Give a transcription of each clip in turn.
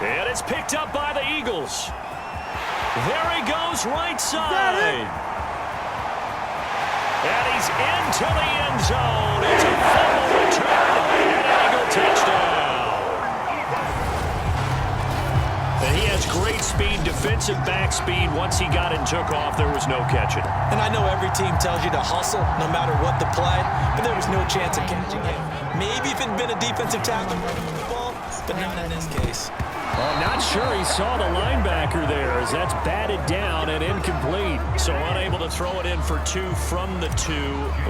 And it's picked up by the Eagles. There he goes, right side. And he's into the end zone. It's a fumble return and an Eagle touchdown. And he has great speed, defensive back speed. Once he got and took off, there was no catching. And I know every team tells you to hustle no matter what the play, but there was no chance of catching it. Maybe if it had been a defensive tackle running the ball, but not in this case. Well, I'm not sure he saw the linebacker there as that's batted down and incomplete. So unable to throw it in for 2 from the 2.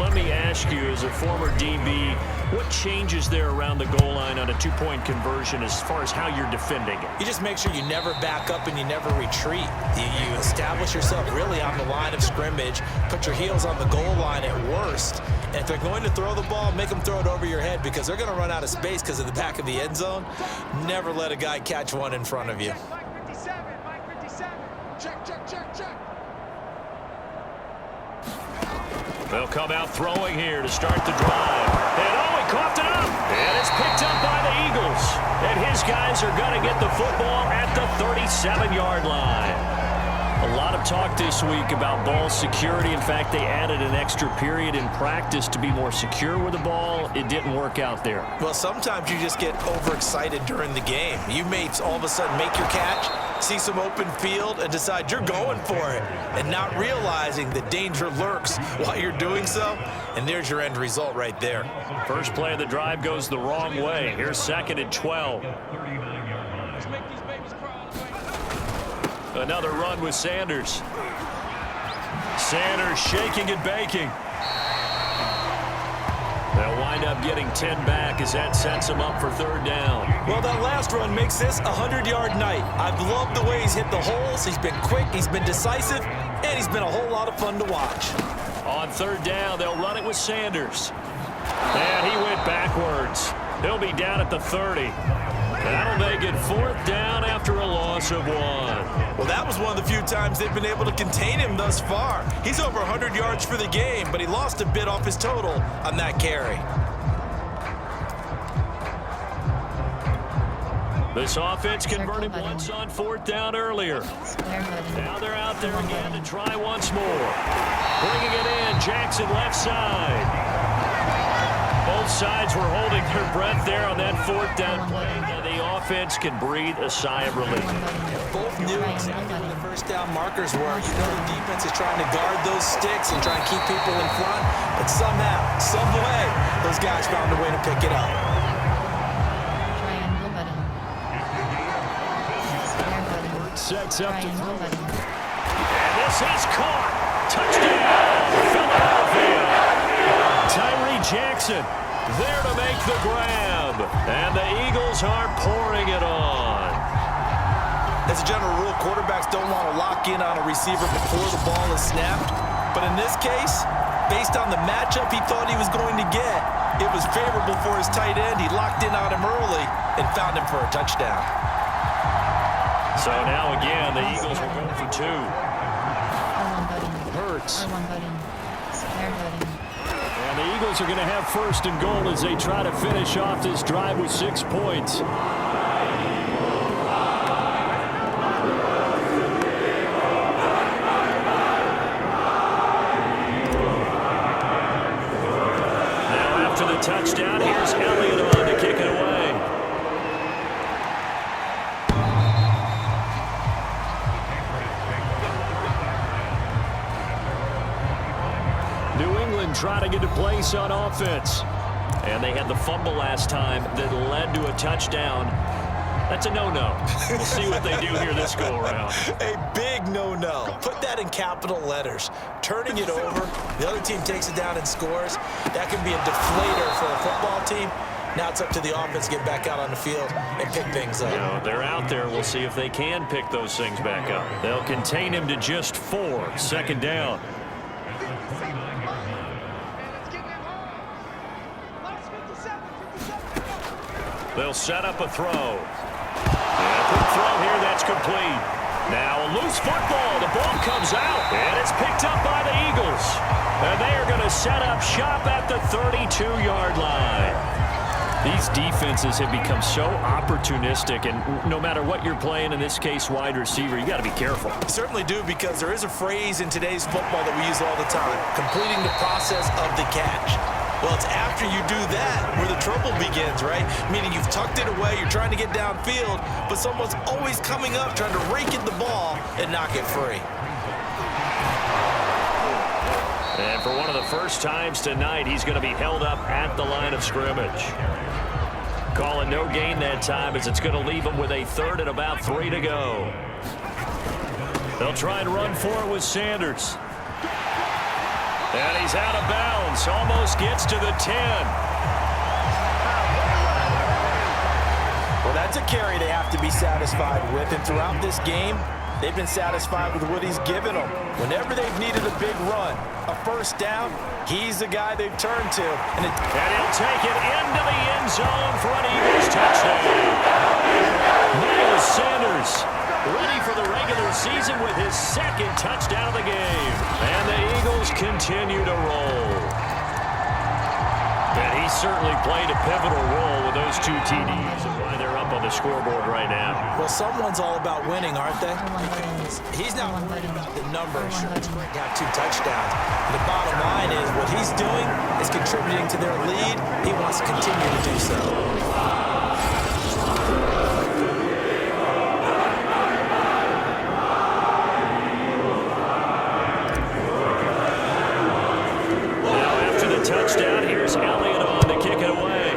Let me ask you, as a former DB, what changes there around the goal line on a 2-point conversion as far as how you're defending it? You just make sure you never back up and you never retreat. You establish yourself really on the line of scrimmage, put your heels on the goal line at worst. And if they're going to throw the ball, make them throw it over your head because they're going to run out of space because of the back of the end zone. Never let a guy catch one in front of you. Mike 57, Mike 57. Check, check, check, check. They'll come out throwing here to start the drive. And oh, he coughed it up. And it's picked up by the Eagles. And his guys are going to get the football at the 37-yard line. A lot of talk this week about ball security. In fact, they added an extra period in practice to be more secure with the ball. It didn't work out there. Well, sometimes you just get overexcited during the game. You may all of a sudden make your catch, see some open field, and decide you're going for it, and not realizing the danger lurks while you're doing so. And there's your end result right there. First play of the drive goes the wrong way. Here's 2nd and 12. Another run with Sanders. Sanders shaking and baking. They'll wind up getting 10 back as that sets him up for 3rd down. Well, that last run makes this a 100-yard night. I've loved the way he's hit the holes. He's been quick, he's been decisive, and he's been a whole lot of fun to watch. On 3rd down, they'll run it with Sanders. And he went backwards. He'll be down at the 30. That'll make it 4th down after a loss of 1. Well, that was one of the few times they've been able to contain him thus far. He's over 100 yards for the game, but he lost a bit off his total on that carry. This offense converted once on 4th down earlier. Now they're out there again to try once more. Bringing it in, Jackson left side. Both sides were holding their breath there on that 4th down play. Now the offense can breathe a sigh of relief. Both knew exactly where the first down markers were. You know the defense is trying to guard those sticks and try and keep people in front. But somehow, some way, those guys found a way to pick it up. Sets up to throw. And this is caught. Touchdown, Philadelphia. Tyree Jackson there to make the grab. And the Eagles are pouring it on. As a general rule, quarterbacks don't want to lock in on a receiver before the ball is snapped. But in this case, based on the matchup he thought he was going to get, it was favorable for his tight end. He locked in on him early and found him for a touchdown. So now again, the Eagles will go for 2. Hurts. And the Eagles are going to have 1st and goal as they try to finish off this drive with 6 points. Now after the touchdown, here's Elliott on to kick it away. Trying to get a place on offense. And they had the fumble last time that led to a touchdown. That's a no-no. We'll see what they do here this go-around. A big no-no. Put that in capital letters. Turning it over, the other team takes it down and scores. That can be a deflator for a football team. Now it's up to the offense to get back out on the field and pick things up. You know, they're out there. We'll see if they can pick those things back up. They'll contain him to just 4. 2nd down. They'll set up a throw. And a quick throw here, that's complete. Now a loose football. The ball comes out, and it's picked up by the Eagles. And they are going to set up shop at the 32-yard line. These defenses have become so opportunistic, and no matter what you're playing, in this case wide receiver, you got to be careful. You certainly do, because there is a phrase in today's football that we use all the time: completing the process of the catch. Well, it's after you do that where the trouble begins, right? Meaning you've tucked it away, you're trying to get downfield, but someone's always coming up trying to rake at the ball and knock it free. And for one of the first times tonight, he's going to be held up at the line of scrimmage. Call it no gain that time, as it's going to leave him with a third and about 3 to go. They'll try and run for it with Sanders. And he's out of bounds. Almost gets to the 10. Well, that's a carry they have to be satisfied with. And throughout this game, they've been satisfied with what he's given them. Whenever they've needed a big run, a first down, he's the guy they've turned to. And he'll take it into the end zone for an Eagles touchdown. Miles Sanders ready for the regular season with his second touchdown of the game. And the Eagles continue to roll. And he certainly played a pivotal role with those 2 TDs and why they're up on the scoreboard right now. Well, someone's all about winning, aren't they? He's not worried about the numbers. Sure, it's great to have 2 touchdowns. The bottom line is what he's doing is contributing to their lead. He wants to continue to do so. Touchdown. Here's Elliott on to kick it away.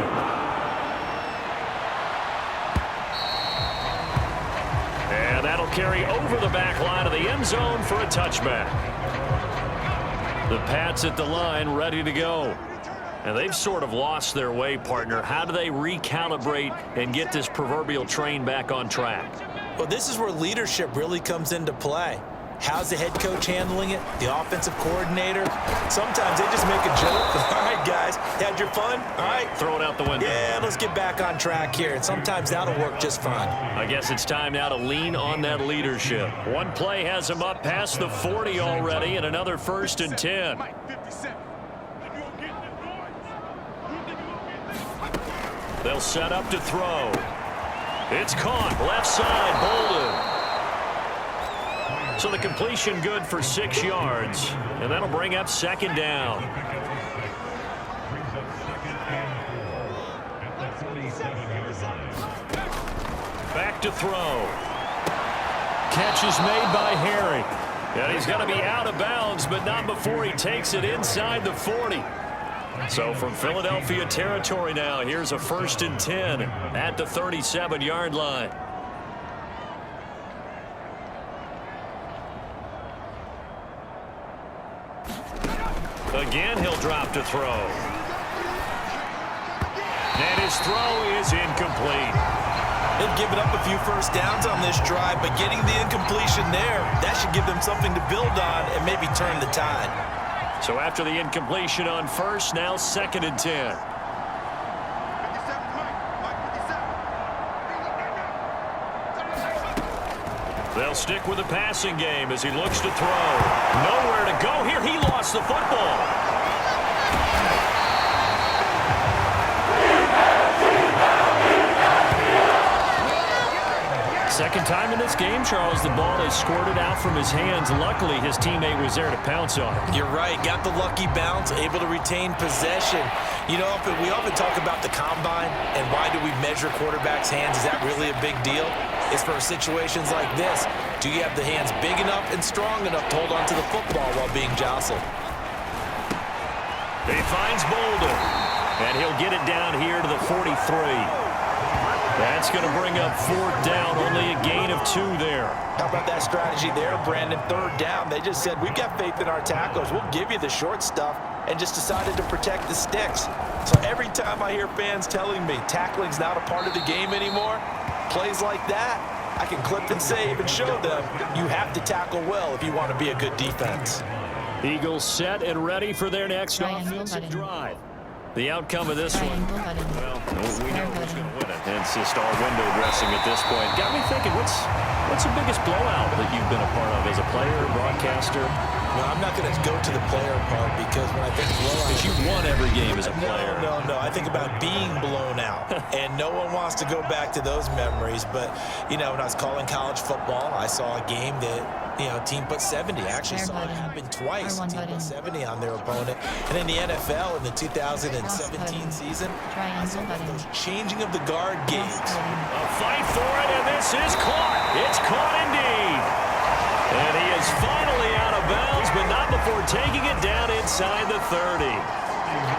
And that'll carry over the back line of the end zone for a touchback. The Pats at the line ready to go. And they've sort of lost their way, partner. How do they recalibrate and get this proverbial train back on track? Well, this is where leadership really comes into play. How's the head coach handling it? The offensive coordinator? Sometimes they just make a joke. All right, guys, had your fun? All right. Throw it out the window. Yeah, let's get back on track here. And sometimes that'll work just fine. I guess it's time now to lean on that leadership. One play has him up past the 40 already, and another 1st and 10. They'll set up to throw. It's caught. Left side, Bolden. So the completion good for 6 yards, and that'll bring up 2nd down. Back to throw. Catch is made by Herring. And he's going to be out of bounds, but not before he takes it inside the 40. So from Philadelphia territory now, here's a 1st and 10 at the 37-yard line. Again, he'll drop to throw. And his throw is incomplete. They've given up a few first downs on this drive, but getting the incompletion there, that should give them something to build on and maybe turn the tide. So after the incompletion on 1st, now 2nd and 10. They'll stick with the passing game as he looks to throw. Nowhere to go here. He lost the football. Second time in this game, Charles, the ball is squirted out from his hands. Luckily, his teammate was there to pounce on it. You're right. Got the lucky bounce, able to retain possession. You know, we often talk about the combine and why do we measure quarterbacks' hands. Is that really a big deal? It's for situations like this. Do you have the hands big enough and strong enough to hold on to the football while being jostled? He finds Bolden, and he'll get it down here to the 43. That's going to bring up 4th down, only a gain of 2 there. How about that strategy there, Brandon? 3rd down. They just said, we've got faith in our tacklers. We'll give you the short stuff, and just decided to protect the sticks. So every time I hear fans telling me tackling's not a part of the game anymore, plays like that, I can clip and save and show them you have to tackle well if you want to be a good defense. Eagles set and ready for their next offensive drive. The outcome of this one, well, we know who's going to win it. And it's just all window dressing at this point. Got me thinking, what's the biggest blowout that you've been a part of as a player, broadcaster? No, I'm not going to go to the player part because when I think blowout... Because you won every game as a player. No. I think about being blown out. And no one wants to go back to those memories. But, you know, when I was calling college football, I saw a game that, you know, team put 70. I actually saw it happen twice. A team put 70 on their opponent. And in the NFL in the 2017 season, those changing of the guard games. A fight for it, and this is caught. It's caught indeed. And he is finally out of bounds, but not before taking it down inside the 30.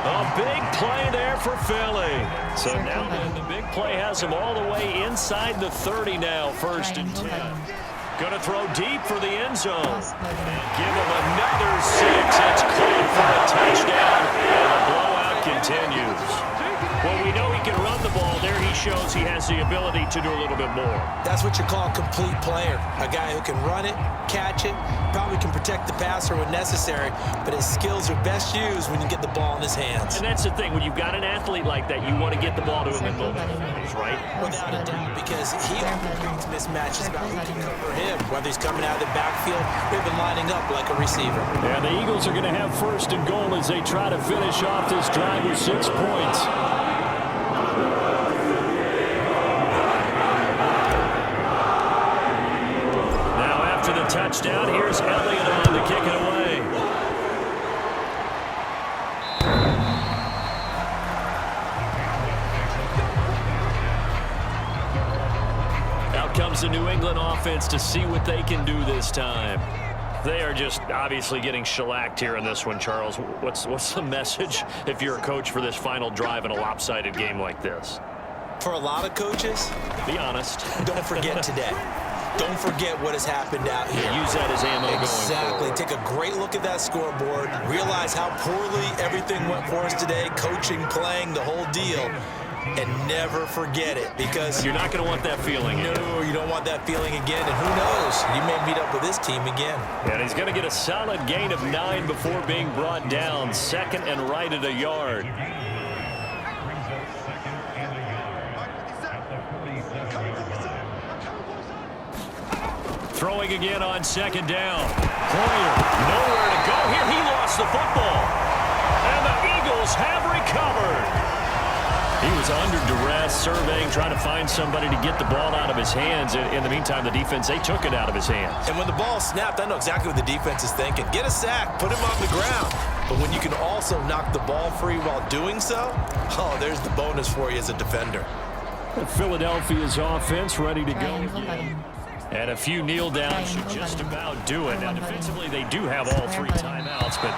A big play there for Philly. So now the big play has him all the way inside the 30 now, 1st and 10. Going to throw deep for the end zone. And give him another 6. It's caught for a touchdown, and the blowout continues. Well, we know he can run the ball. There he shows he has the ability to do a little bit more. That's what you call a complete player. A guy who can run it, catch it, probably can protect the passer when necessary, but his skills are best used when you get the ball in his hands. And that's the thing. When you've got an athlete like that, you want to get the ball to him in moment, right? Without a doubt, because he often creates mismatches about who can cover him, whether he's coming out of the backfield or even lining up like a receiver. Yeah, the Eagles are going to have 1st and goal as they try to finish off this drive with 6 points. Touchdown. Here's Elliott on to kick it away. Out comes the New England offense to see what they can do this time. They are just obviously getting shellacked here in this one, Charles. What's the message if you're a coach for this final drive in a lopsided game like this? For a lot of coaches, be honest. Don't forget today. Don't forget what has happened out here. Use that as ammo going Exactly. forward. Take a great look at that scoreboard. Realize how poorly everything went for us today. Coaching, playing, the whole deal. And never forget it, because you're not going to want that feeling again. No, you don't want that feeling again. And who knows? You may meet up with this team again. And he's going to get a solid gain of 9 before being brought down. 2nd and right at a yard. Throwing again on 2nd down. Hoyer, nowhere to go here. He lost the football. And the Eagles have recovered. He was under duress, surveying, trying to find somebody to get the ball out of his hands. In the meantime, the defense, they took it out of his hands. And when the ball snapped, I know exactly what the defense is thinking. Get a sack, put him on the ground. But when you can also knock the ball free while doing so, oh, there's the bonus for you as a defender. Philadelphia's offense ready to go again. And a few kneel downs should just about do it. Now, defensively, they do have all 3 timeouts, but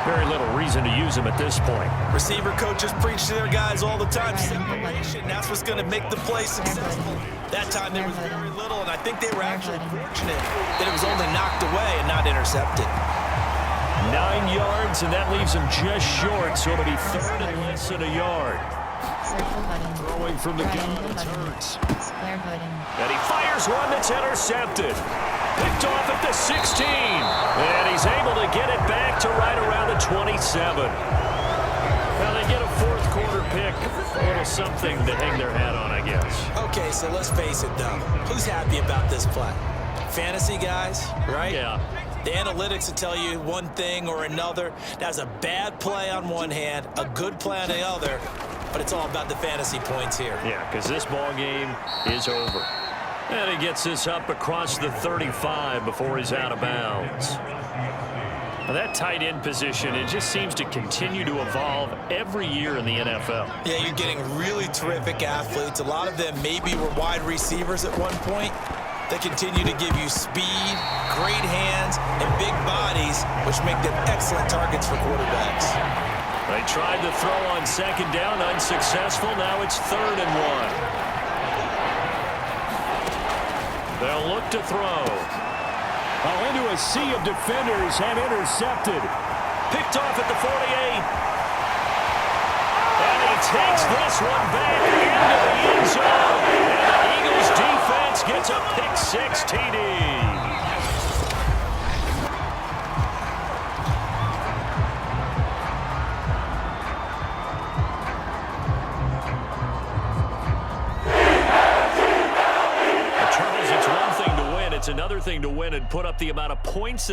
very little reason to use them at this point. Receiver coaches preach to their guys all the time. Separation, that's what's going to make the play successful. That time there was very little, and I think they were actually fortunate that it was only knocked away and not intercepted. 9 yards, and that leaves him just short, so it'll be 3rd and less than a yard. Throwing from the gun, it's Hurts. And he fires one that's intercepted. Picked off at the 16. And he's able to get it back to right around the 27. Now they get a 4th quarter pick. A little something to hang their hat on, I guess. Okay, so let's face it, though. Who's happy about this play? Fantasy guys, right? Yeah. The analytics will tell you one thing or another. That's a bad play on one hand, a good play on the other. But it's all about the fantasy points here. Yeah, because this ball game is over. And he gets this up across the 35 before he's out of bounds. Now that tight end position, it just seems to continue to evolve every year in the NFL. Yeah, you're getting really terrific athletes. A lot of them maybe were wide receivers at one point. They continue to give you speed, great hands, and big bodies, which make them excellent targets for quarterbacks. They tried to throw on 2nd down, unsuccessful. Now it's 3rd and 1. They'll look to throw. Oh, into a sea of defenders and intercepted. Picked off at the 48. And he takes this one back into the end zone. And the Eagles defense gets a pick-6 TD. It's another thing to win and put up the amount of points